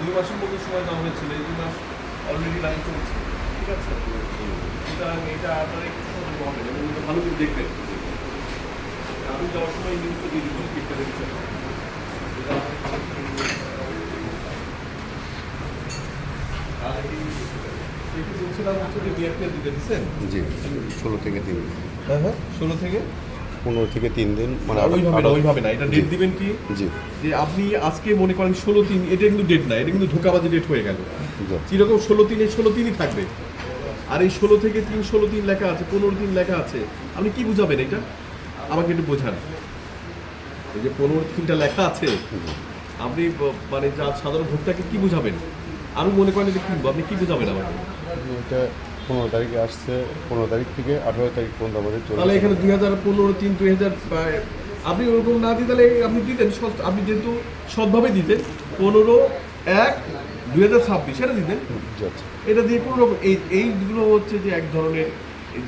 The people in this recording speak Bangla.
2 মাসের মতো সময় দেওয়া হয়েছিল, এই 2 মাস অলরেডি লাইন চলছে, ঠিক আছে? সুতরাং এটা আপনারা একটু সতর্ক হবেন এবং এটা ভালো করে দেখবেন। আমি যাওয়ার সময় নিউজটা দিয়ে দিবেন, ঠিকঠাক দেখছেন। আর একটু বলছিলাম হচ্ছে যে বিআরপিএল দিতে দিচ্ছেন? জি 16 থেকে 3 দিন, হ্যাঁ হ্যাঁ, 16 থেকে 15 থেকে 3 দিন, মানে ওইভাবে না, এটা ডেট দিবেন কি জি যে আপনি আজকে মনে করেন 16/3, এটা কিন্তু ডেট না, এটা কিন্তু ধোকাবাজি ডেট হয়ে গেল। জি যেরকম 16/3 এই 16/3ই থাকবে, আর এই 16 থেকে 3 16/3 লেখা আছে, 15/3 লেখা আছে, আপনি কি বুঝাবেন এটা? আমাকে একটু বোঝান। এই যে 15/3টা লেখা আছে, আপনি মানে যা সাধারণ ভোক্তাকে কি বুঝাবেন? আমি মনে করেন এটা কিনবো, আপনি কি বুঝাবেন আমাকে? এটা 15 তারিখে আসছে, 15 তারিখ থেকে 18 তারিখ পর্যন্ত আমাদের তাহলে চলছে। এখানে 2015 2000 আপনি ওরকম না দিয়ে তাহলে আপনি দিতেন, আপনি যেহেতু সৎভাবে দিতেন 15/1/2026 সেটা দিতেন। জি আচ্ছা। এটা দিয়ে কোনো রকম এইগুলো হচ্ছে যে এক ধরনের